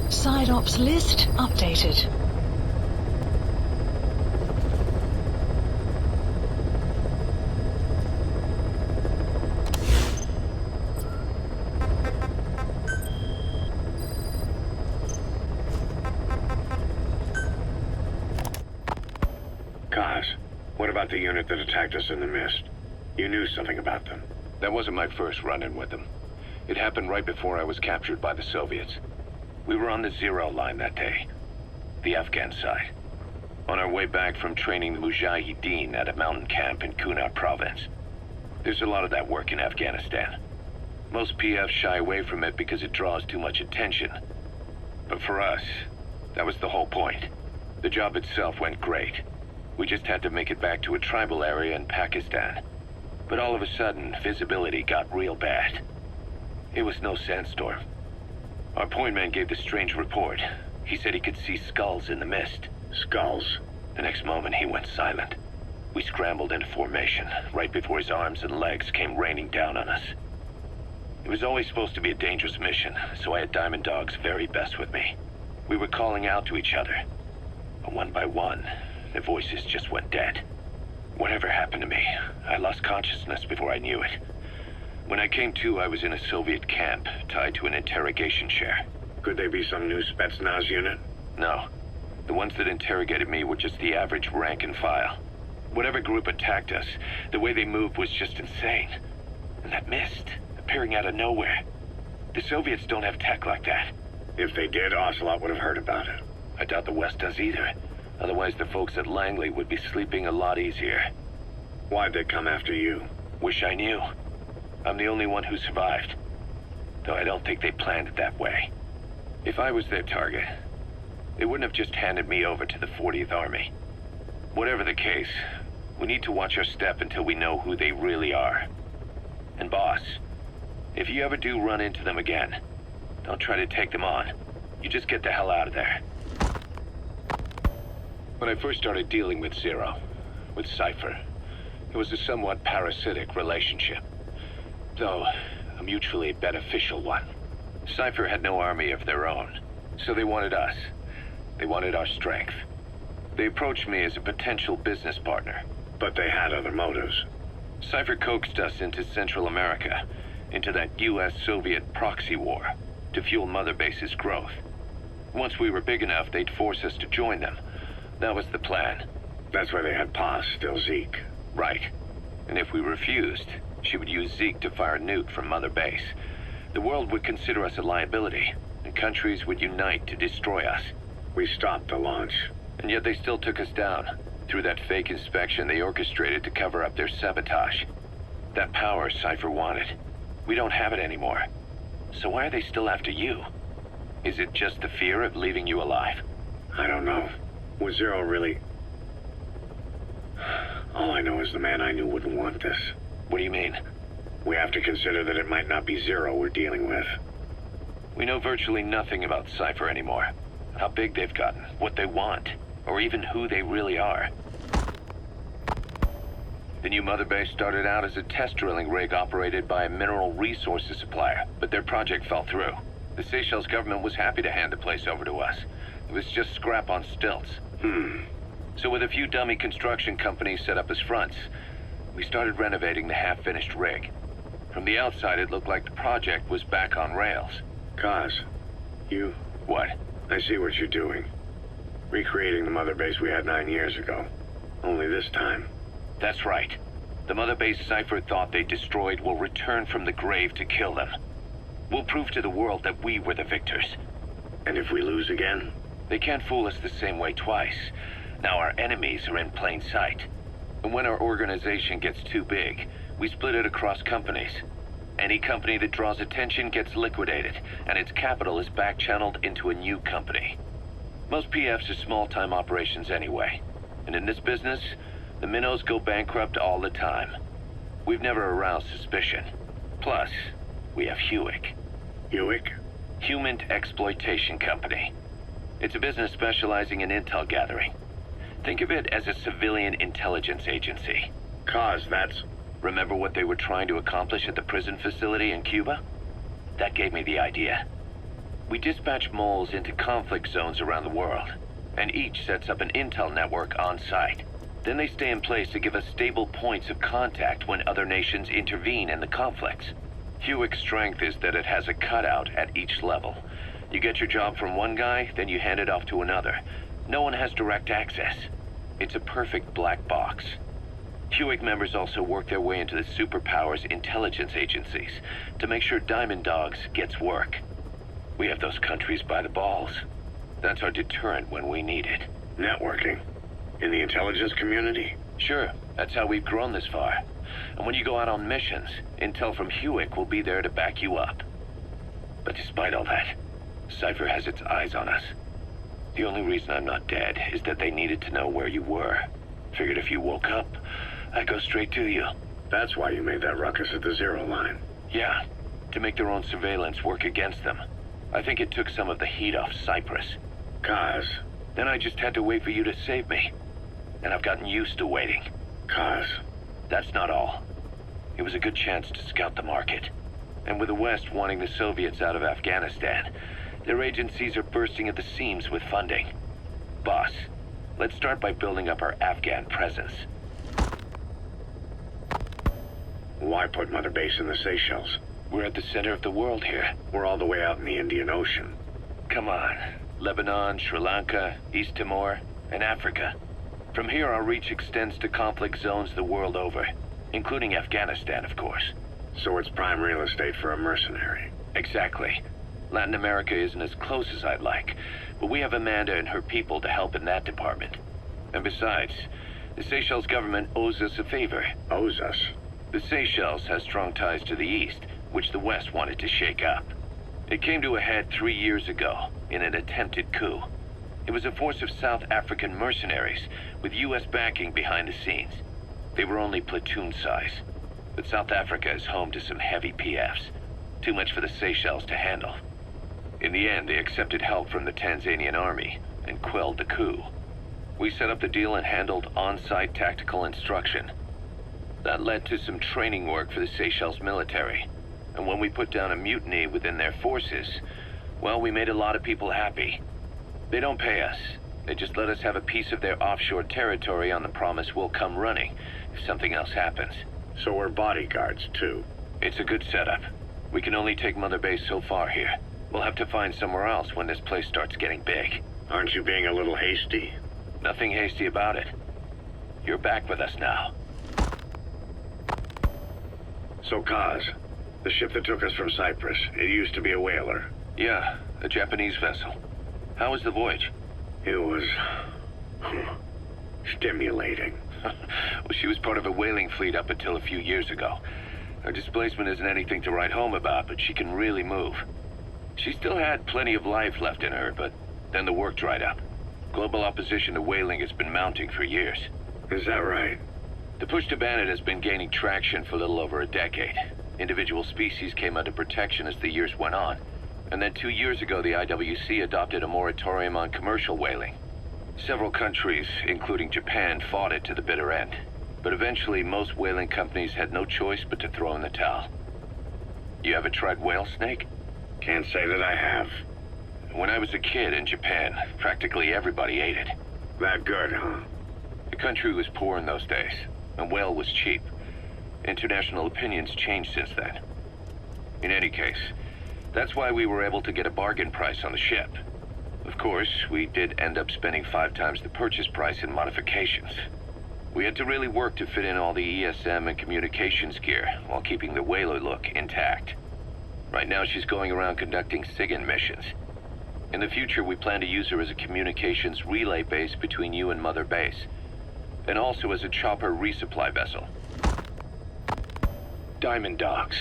Side ops list updated. Kaz, what about the unit that attacked us in the mist? You knew something about them. That wasn't my first run-in with them. It happened right before I was captured by the Soviets. We were on the Zero line that day, the Afghan side, on our way back from training the Mujahideen at a mountain camp in Kunar province. There's a lot of that work in Afghanistan. Most PFs shy away from it because it draws too much attention. But for us, that was the whole point. The job itself went great. We just had to make it back to a tribal area in Pakistan. But all of a sudden, visibility got real bad. It was no sandstorm. Our point man gave this strange report. He said he could see skulls in the mist. Skulls? The next moment, he went silent. We scrambled into formation, right before his arms and legs came raining down on us. It was always supposed to be a dangerous mission, so I had Diamond Dog's very best with me. We were calling out to each other. But one by one, their voices just went dead. Whatever happened to me, I lost consciousness before I knew it. When I came to, I was in a Soviet camp, tied to an interrogation chair. Could they be some new Spetsnaz unit? No. The ones that interrogated me were just the average rank and file. Whatever group attacked us, the way they moved was just insane. And that mist, appearing out of nowhere. The Soviets don't have tech like that. If they did, Ocelot would have heard about it. I doubt the West does either. Otherwise, the folks at Langley would be sleeping a lot easier. Why'd they come after you? Wish I knew. I'm the only one who survived. Though I don't think they planned it that way. If I was their target, they wouldn't have just handed me over to the 40th Army. Whatever the case, we need to watch our step until we know who they really are. And boss, if you ever do run into them again, don't try to take them on. You just get the hell out of there. When I first started dealing with Zero, with Cypher, it was a somewhat parasitic relationship, though a mutually beneficial one. Cypher had no army of their own, so they wanted us. They wanted our strength. They approached me as a potential business partner. But they had other motives. Cypher coaxed us into Central America, into that US-Soviet proxy war, to fuel Mother Base's growth. Once we were big enough, they'd force us to join them. That was the plan. That's why they had Paz, still Zeke. Right. And if we refused, she would use Zeke to fire Newt from Mother Base. The world would consider us a liability, and countries would unite to destroy us. We stopped the launch. And yet they still took us down, through that fake inspection they orchestrated to cover up their sabotage. That power Cypher wanted. We don't have it anymore. So why are they still after you? Is it just the fear of leaving you alive? I don't know. Was Zero really... All I know is the man I knew wouldn't want this. What do you mean? We have to consider that it might not be Zero we're dealing with. We know virtually nothing about Cypher anymore. How big they've gotten, what they want, or even who they really are. The new Mother Base started out as a test drilling rig operated by a mineral resources supplier, but their project fell through. The Seychelles government was happy to hand the place over to us. It was just scrap on stilts. So with a few dummy construction companies set up as fronts, we started renovating the half-finished rig. From the outside, it looked like the project was back on rails. Kaz, you... What? I see what you're doing. Recreating the Mother Base we had 9 years ago. Only this time. That's right. The Mother Base Cypher thought they destroyed will return from the grave to kill them. We'll prove to the world that we were the victors. And if we lose again? They can't fool us the same way twice. Now our enemies are in plain sight. And when our organization gets too big, we split it across companies. Any company that draws attention gets liquidated, and its capital is back-channeled into a new company. Most PFs are small-time operations anyway. And in this business, the minnows go bankrupt all the time. We've never aroused suspicion. Plus, we have Hewick. Hewick? Human Exploitation Company. It's a business specializing in intel gathering. Think of it as a civilian intelligence agency. Kaz, that's... Remember what they were trying to accomplish at the prison facility in Cuba? That gave me the idea. We dispatch moles into conflict zones around the world, and each sets up an intel network on site. Then they stay in place to give us stable points of contact when other nations intervene in the conflicts. Hewick's strength is that it has a cutout at each level. You get your job from one guy, then you hand it off to another. No one has direct access. It's a perfect black box. Hewick members also work their way into the superpowers intelligence agencies to make sure Diamond Dogs gets work. We have those countries by the balls. That's our deterrent when we need it. Networking? In the intelligence community? Sure, that's how we've grown this far. And when you go out on missions, intel from Hewick will be there to back you up. But despite all that, Cypher has its eyes on us. The only reason I'm not dead is that they needed to know where you were. Figured if you woke up, I'd go straight to you. That's why you made that ruckus at the Zero line. Yeah, to make their own surveillance work against them. I think it took some of the heat off Cyprus. Kaz. Then I just had to wait for you to save me. And I've gotten used to waiting. Kaz. That's not all. It was a good chance to scout the market. And with the West wanting the Soviets out of Afghanistan, their agencies are bursting at the seams with funding. Boss, let's start by building up our Afghan presence. Why put Mother Base in the Seychelles? We're at the center of the world here. We're all the way out in the Indian Ocean. Come on. Lebanon, Sri Lanka, East Timor, and Africa. From here, our reach extends to conflict zones the world over, including Afghanistan, of course. So it's prime real estate for a mercenary. Exactly. Latin America isn't as close as I'd like, but we have Amanda and her people to help in that department. And besides, the Seychelles government owes us a favor. Owes us? The Seychelles has strong ties to the east, which the West wanted to shake up. It came to a head 3 years ago, in an attempted coup. It was a force of South African mercenaries, with U.S. backing behind the scenes. They were only platoon size, but South Africa is home to some heavy PFs. Too much for the Seychelles to handle. In the end, they accepted help from the Tanzanian army, and quelled the coup. We set up the deal and handled on-site tactical instruction. That led to some training work for the Seychelles military. And when we put down a mutiny within their forces, well, we made a lot of people happy. They don't pay us. They just let us have a piece of their offshore territory on the promise we'll come running if something else happens. So we're bodyguards, too. It's a good setup. We can only take Mother Base so far here. We'll have to find somewhere else when this place starts getting big. Aren't you being a little hasty? Nothing hasty about it. You're back with us now. So Kaz, the ship that took us from Cyprus, it used to be a whaler. Yeah, a Japanese vessel. How was the voyage? It was... stimulating. Well, she was part of a whaling fleet up until a few years ago. Her displacement isn't anything to write home about, but she can really move. She still had plenty of life left in her, but then the work dried up. Global opposition to whaling has been mounting for years. Is that right? The push to ban it has been gaining traction for a little over a decade. Individual species came under protection as the years went on. And then 2 years ago, the IWC adopted a moratorium on commercial whaling. Several countries, including Japan, fought it to the bitter end. But eventually, most whaling companies had no choice but to throw in the towel. You ever tried whale snake? Can't say that I have. When I was a kid in Japan, practically everybody ate it. That good, huh? The country was poor in those days, and whale was cheap. International opinions changed since then. In any case, that's why we were able to get a bargain price on the ship. Of course, we did end up spending 5 times the purchase price in modifications. We had to really work to fit in all the ESM and communications gear while keeping the whaler look intact. Right now, she's going around conducting SIGINT missions. In the future, we plan to use her as a communications relay base between you and Mother Base, and also as a chopper resupply vessel. Diamond Dogs.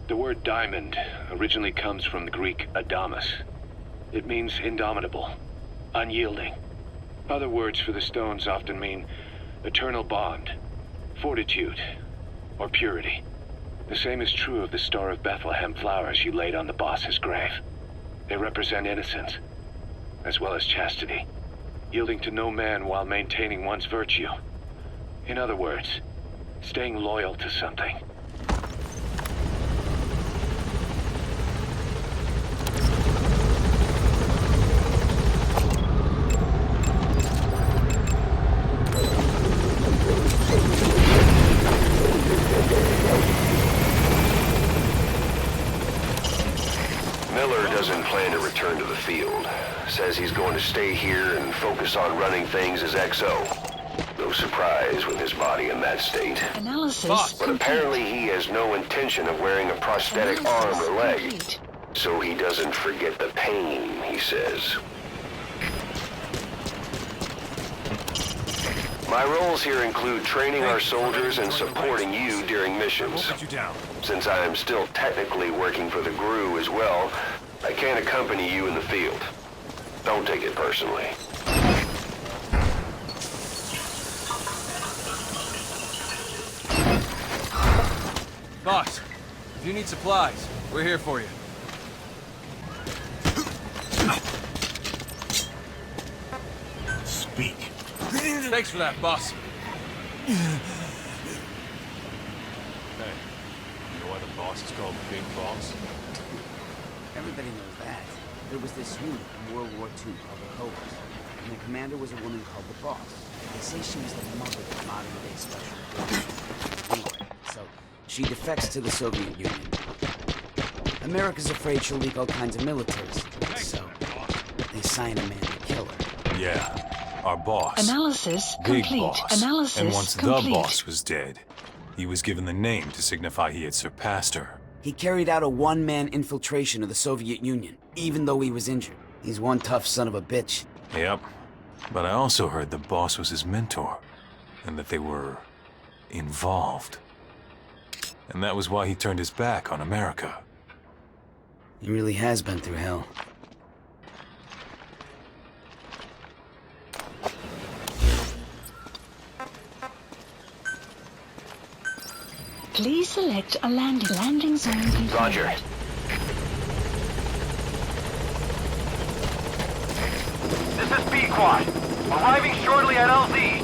The word diamond originally comes from the Greek adamas. It means indomitable, unyielding. Other words for the stones often mean eternal bond, fortitude, or purity. The same is true of the Star of Bethlehem flowers you laid on the boss's grave. They represent innocence, as well as chastity, yielding to no man while maintaining one's virtue. In other words, staying loyal to something. Miller doesn't plan to return to the field. Says he's going to stay here and focus on running things as XO. No surprise with his body in that state. Analysis But apparently he has no intention of wearing a prosthetic arm or leg. So he doesn't forget the pain, he says. My roles here include training our soldiers and supporting you during missions. Since I am still technically working for the GRU as well, I can't accompany you in the field. Don't take it personally. Boss, if you need supplies, we're here for you. Speak. Thanks for that, boss. Hey, you know why the boss is called Big Boss? Everybody knows that. There was this unit in World War II called the Cobras, and the commander was a woman called the Boss. They say she was the mother of modern-day special forces. Anyway, so she defects to the Soviet Union. America's afraid she'll leak all kinds of military secrets, so they assign a man to kill her. Yeah, our boss. Analysis Big complete. Boss. Analysis and once complete. the boss was dead, he was given the name to signify he had surpassed her. He carried out a one-man infiltration of the Soviet Union, even though he was injured. He's one tough son of a bitch. Yep. But I also heard the boss was his mentor, and that they were involved. And that was why he turned his back on America. He really has been through hell. Please select a landing zone confirmed. Roger. This is Pequod. Arriving shortly at LZ.